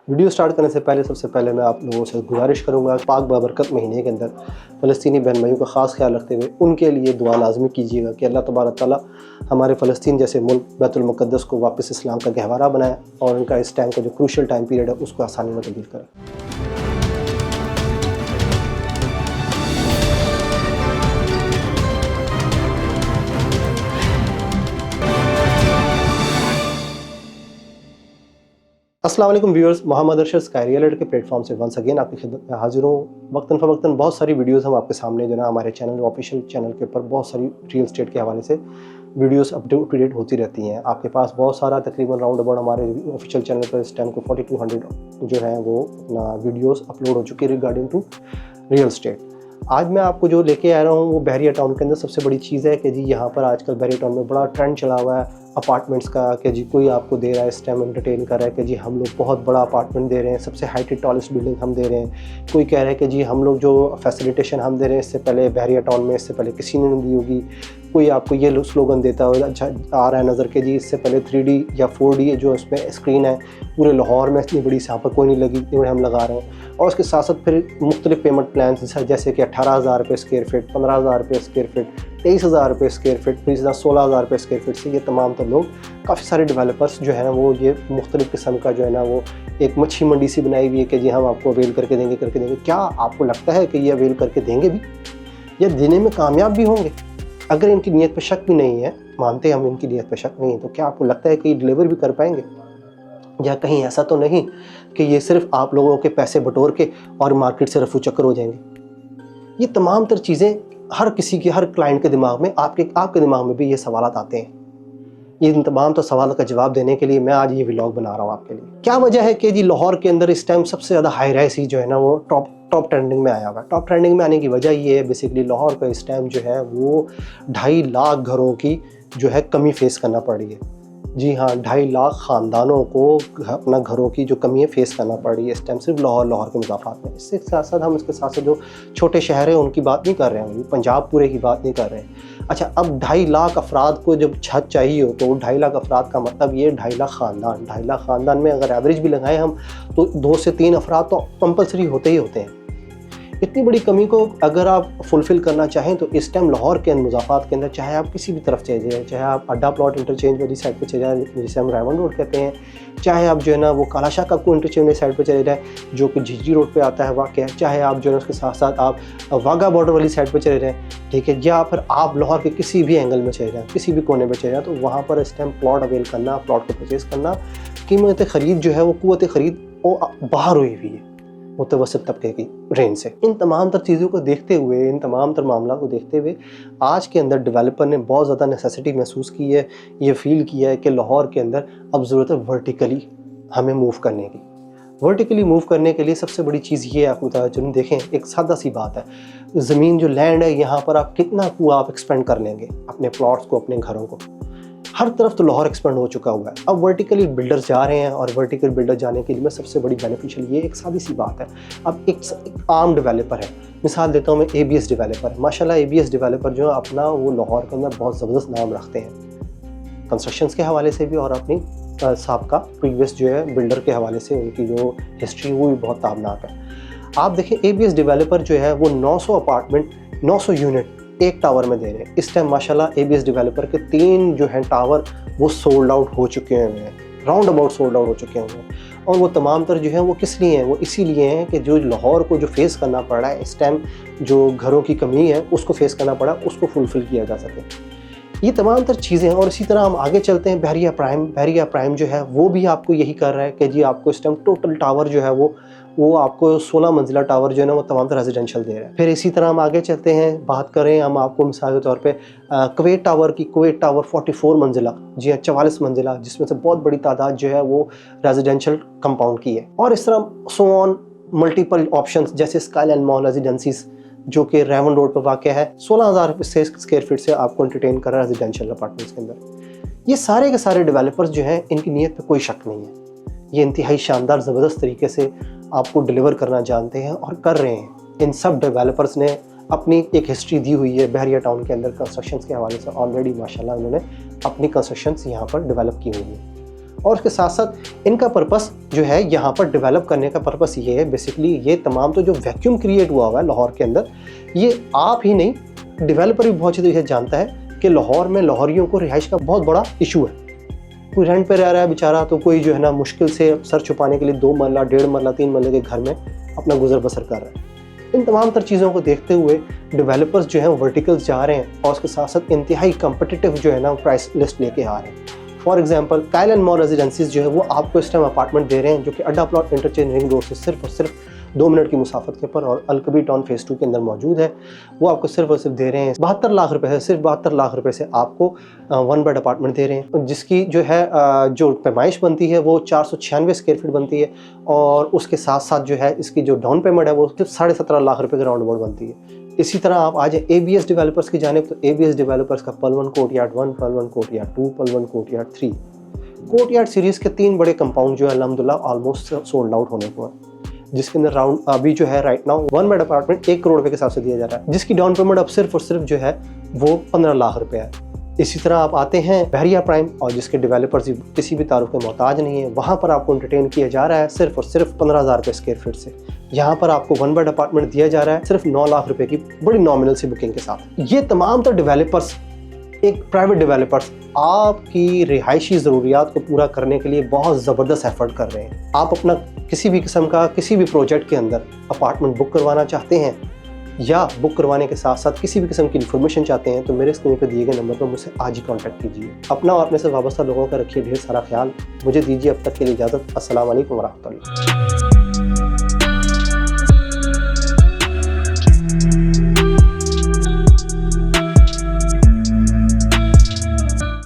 Video start करने से पहले सबसे पहले मैं आप लोगों से गुजारिश करूंगा पाक बाबरकत महीने के अंदर फ़लस्तीनी बहन भाइयों का ख़ास ख्याल रखते हुए उनके लिए दुआ लाजमी कीजिएगा कि अल्लाह तबारक ताला हमारे फ़लस्तीन जैसे मुल्क बैतुल मुक़द्दस को वापस इस्लाम का गहवारा बनाए और उनका इस टाइम का जो क्रूशल टाइम पीरियड है उसको आसानी में तब्दील करें। अस्सलाम वालेकुम viewers, Mohammad Arshad Sky Real के प्लेटफॉर्म से वंस अगेन आपकी खिदमत में हाजिर हूँ। वक्तन फ़वक्तन बहुत सारी वीडियोस हम आपके सामने जो ना हमारे चैनल ऑफिशियल चैनल के ऊपर बहुत सारी रियल एस्टेट के हवाले से वीडियोस अपडेट होती रहती हैं। आपके पास बहुत सारा तकरीबन राउंड अबाउट हमारे ऑफिशियल चैनल पर इस टाइम को 4200 जो है वो अपना वीडियोस अपलोड हो चुकी है रिगार्डिंग टू रियल एस्टेट। आज मैं आपको जो लेके आ रहा हूँ वो बहरिया टाउन के अंदर सबसे बड़ी चीज़ है कि जी यहाँ पर आजकल बहरिया टाउन में बड़ा ट्रेंड चला हुआ है अपार्टमेंट्स का कि जी कोई आपको दे रहा है इस टाइम एंटरटेन कर रहा है कि जी हम लोग बहुत बड़ा अपार्टमेंट दे रहे हैं, सबसे हाइटेड टॉलेस्ट बिल्डिंग हम दे रहे हैं। कोई कह रहा है कि जी हम लोग जो फैसिलिटेशन हम दे रहे हैं इससे पहले बहरिया टाउन में इससे पहले किसी ने नहीं दी होगी। कोई आपको ये स्लोगन देता हो अच्छा आ रहा है नज़र के जी इससे पहले 3D या 4D जो इसमें स्क्रीन है पूरे लाहौर में इतनी बड़ी यहाँ पर कोई नहीं लगी, इतनी बड़ी हम लगा रहे हैं। और उसके साथ साथ फिर मुख्तलिफ पेमेंट प्लान जैसे कि 18,000 रुपये स्क्वायर फीट, 15,000 रुपये स्क्वायर फीट, 23,000 रुपये स्क्वायर फीट, फिर 16,000 रुपये स्क्वायर फीट से ये तमाम तो लोग काफ़ी सारे डेवलपर्स जो है ना वो ये मुख्तलिफ किस्म का जो है ना वो एक मच्छी मंडी सी बनाई हुई है कि जी हम आपको अवेल करके देंगे। क्या आपको लगता है कि ये अवेल करके देंगे भी या देने में कामयाब भी होंगे? अगर इनकी नीयत पे शक भी नहीं है, मानते हम इनकी नीयत पे शक नहीं है, तो क्या आपको लगता है कि ये डिलीवर भी कर पाएंगे? या कहीं ऐसा तो नहीं कि ये सिर्फ आप लोगों के पैसे बटोर के और मार्केट से रफू चक्कर हो जाएंगे? ये तमाम तर चीज़ें हर किसी की हर क्लाइंट के दिमाग में आपके दिमाग में भी ये सवालात आते हैं। ये इन तमाम तो सवालों का जवाब देने के लिए मैं आज ये व्लॉग बना रहा हूँ आपके लिए। क्या वजह है कि जी लाहौर के अंदर इस टाइम सबसे ज़्यादा हाई राइज ही जो है ना वो टॉप ट्रेंडिंग में आया हुआ है। टॉप ट्रेंडिंग में आने की वजह ये है बेसिकली लाहौर का इस टाइम जो है वो 2.5 लाख घरों की जो है कमी फेस करना पड़ रही है। जी हाँ, 2.5 लाख ख़ानदानों को अपना घरों की जो कमी है फेस करना पड़ रही है इस टाइम सिर्फ लाहौर के मुज़ाफ़ात में। इसके साथ साथ हम इसके साथ साथ जो छोटे शहर हैं उनकी बात नहीं कर रहे हैं, पंजाब पूरे की बात नहीं कर रहे हैं। अच्छा, अब 2.5 लाख अफराद को जब छत चाहिए हो तो 2.5 लाख अफराद का मतलब ये 2.5 लाख ख़ानदान, 2.5 लाख ख़ानदान में अगर एवरेज भी लगाएं हम तो 2 से 3 अफराद तो कंपलसरी होते ही होते हैं। इतनी बड़ी कमी को अगर आप फुलफ़िल करना चाहें तो इस टाइम लाहौर के मुज़ाफ़ात के अंदर चाहे आप किसी भी तरफ चले जाएँ, चाहे आप अड्डा प्लॉट इंटरचेंज वाली साइड पे चले जाएँ जिसे हम रायवन रोड कहते हैं, चाहे आप जो है ना वो कालाशाह कापको इंटरचेंज वाली साइड पे चले जाएँ जो कि झिझरी रोड पे आता है वाक़ है, चाहे आप जो है उसके साथ साथ आप वाघा बॉर्डर वाली साइड पर चले जाएँ, ठीक है, या फिर आप लाहौर के किसी भी एंगल में चले जाएँ, किसी भी कोने पर चले जाएँ, तो वहाँ पर इस टाइम प्लॉट अवेल करना, प्लॉट को परचेज़ करना, कीमत ख़रीद जो है वो क़ुव्वत ख़रीद वो बाहर हुई हुई है मुतवस्सित तबके की रेंज से। इन तमाम तर चीज़ों को देखते हुए, इन तमाम तर मामला को देखते हुए आज के अंदर डेवलपर ने बहुत ज़्यादा नेसेसिटी महसूस की है, ये फील किया है कि लाहौर के अंदर अब ज़रूरत है वर्टिकली हमें मूव करने की। वर्टिकली मूव करने के लिए सबसे बड़ी चीज़ ये है, आपको तवज्जो देखें, एक सादा सी बात है, ज़मीन जो लैंड है यहाँ पर आप कितना आप एक्सपेंड कर लेंगे अपने प्लॉट्स को, अपने घरों को। हर तरफ तो लाहौर एक्सपेंड हो चुका हुआ है, अब वर्टिकली बिल्डर्स जा रहे हैं और वर्टिकल बिल्डर जाने के लिए सबसे बड़ी बेनिफिशियल ये एक सादी सी बात है। अब एक आम डेवलपर है, मिसाल देता हूँ मैं, ABS डेवलपर है। माशाल्लाह ABS डेवलपर जो है अपना वो लाहौर के अंदर बहुत ज़बरदस्त नाम रखते हैं कंस्ट्रक्शंस के हवाले से भी और अपनी साबका प्रीवियस जो है बिल्डर के हवाले से उनकी जो हिस्ट्री वो भी बहुत ताबनाक है। आप देखें ABS डेवलपर जो है वो 900 अपार्टमेंट, 900 यूनिट एक टावर में दे रहे हैं। इस टाइम माशाल्लाह ABS डेवलपर के 3 जो हैं टावर वो सोल्ड आउट हो चुके हैं, राउंड अबाउट सोल्ड आउट हो चुके हैं। और वो तमाम तर जो है वो किस लिए हैं? वो इसीलिए हैं कि जो लाहौर को जो फेस करना पड़ रहा है इस टाइम, जो घरों की कमी है उसको फेस करना पड़ा, उसको फुलफ़िल किया जा सके। ये तमाम तर चीज़ें हैं। और इसी तरह हम आगे चलते हैं, बहरिया प्राइम जो है वो भी आपको यही कर रहा है कि जी आपको इस टाइम टोटल टावर जो है वो आपको 16 मंजिला टावर जो है ना वो तमाम तर रेजिडेंशियल दे रहा है। फिर इसी तरह हम आगे चलते हैं, बात करें हम आपको मिसाल के तौर पे कुवैत टावर 44 मंजिला, जी हाँ 44 मंजिला, जिसमें से बहुत बड़ी तादाद जो है वो रेजिडेंशियल कंपाउंड की है। और इस तरह सो ऑन मल्टीपल ऑप्शंस जैसे स्काईलाइन मॉल रेजिडेंसीज जो कि रायवन रोड पर वाक़ है, 16,000 स्क्वायर फीट से आपको एंटरटेन कर रहा है रेजिडेंशियल अपार्टमेंट्स के अंदर। ये सारे के सारे डेवलपर्स जो हैं इनकी नीयत पे कोई शक नहीं है, ये इंतहाई शानदार ज़बरदस्त तरीके से आपको डिलीवर करना जानते हैं और कर रहे हैं। इन सब डेवलपर्स ने अपनी एक हिस्ट्री दी हुई है बहरिया टाउन के अंदर कंस्ट्रक्शंस के हवाले से। ऑलरेडी माशाल्लाह उन्होंने अपनी कंस्ट्रक्शंस यहाँ पर डेवलप की हुई है और उसके साथ साथ इनका पर्पस जो है यहाँ पर डेवलप करने का पर्पस ये है बेसिकली, ये तमाम तो जो वैक्यूम क्रिएट हुआ है लाहौर के अंदर, ये आप ही नहीं, डेवलपर भी बहुत अच्छी तरह जानता है कि लाहौर में लाहौरियों को रिहाइश का बहुत बड़ा इशू है। कोई रेंट पे रह रहा है बेचारा, तो कोई जो है ना मुश्किल से सर छुपाने के लिए 2 मरला, 1.5 मरला, 3 मरले के घर में अपना गुजर बसर कर रहा है। इन तमाम तर चीज़ों को देखते हुए डेवलपर्स जो हैं वर्टिकल्स जा रहे हैं और उसके साथ साथ इंतहाई कम्पिटिटिव जो है ना प्राइस लिस्ट लेके आ रहे हैं। फॉर एग्जांपल कायल एंड मॉल रेजिडेंसीज जो है वो आपको इस टाइम अपार्टमेंट दे रहे हैं जो कि अड्डा प्लॉट इंटरचेंज रिंग रोड से सिर्फ और सिर्फ 2 मिनट की मुसाफत के ऊपर और अलकबी टाउन फेज़ 2 के अंदर मौजूद है। वो आपको सिर्फ और सिर्फ दे रहे हैं 72 लाख रुपए से, सिर्फ 72 लाख रुपए से आपको 1 बेड अपार्टमेंट दे रहे हैं, जिसकी जो है जो पैमाइश बनती है वो 496 स्क्वायर फीट बनती है और उसके साथ साथ जो है इसकी जो डाउन पेमेंट है वो सिर्फ 17.5 लाख रुपए के राउंड अबाउट बनती है। इसी तरह आप आ जाए ABS डेवलपर्स की जानिब, तो ABS डेवलपर्स का पल 1 कोर्टयार्ड 1, पल 1 कोर्टयार्ड 2, पल 1 कोर्टयार्ड 3, कोर्टयार्ड सीरीज़ के 3 बड़े कंपाउंड जो है अल्हम्दुलिल्लाह ऑलमोस्ट सोल्ड आउट होने को है, जिसके अंदर राउंड अभी जो है right now 1 bed apartment 1 crore रुपए के हिसाब से दिया जा रहा है, जिसकी डाउन पेमेंट अब सिर्फ और सिर्फ जो है वो 15 लाख रुपए है। इसी तरह आप आते हैं बहरिया प्राइम और जिसके डेवलपर्स किसी भी तारुफ के मोहताज नहीं है, वहाँ पर आपको एंटरटेन किया जा रहा है सिर्फ और सिर्फ 15,000 रुपये स्क्वायर फीट से। यहाँ पर आपको 1 बेड अपार्टमेंट दिया जा रहा है सिर्फ 9 लाख रुपए की बड़ी नॉमिनल सी बुकिंग के साथ। ये तमाम तो डेवलपर्स, एक प्राइवेट डेवलपर्स आपकी रिहायशी ज़रूरियात को पूरा करने के लिए बहुत ज़बरदस्त एफर्ट कर रहे हैं। आप अपना किसी भी किस्म का किसी भी प्रोजेक्ट के अंदर अपार्टमेंट बुक करवाना चाहते हैं या बुक करवाने के साथ साथ किसी भी किस्म की इन्फॉर्मेशन चाहते हैं, तो मेरे स्क्रीन पर दिए गए नंबर पर मुझसे आज ही कांटेक्ट कीजिए। अपना और अपने से वाबस्ता लोगों का रखिए ढेर सारा ख्याल। मुझे दीजिए अब तक के लिए इजाज़त। अस्सलाम वालेकुम व रहमतुल्लाह।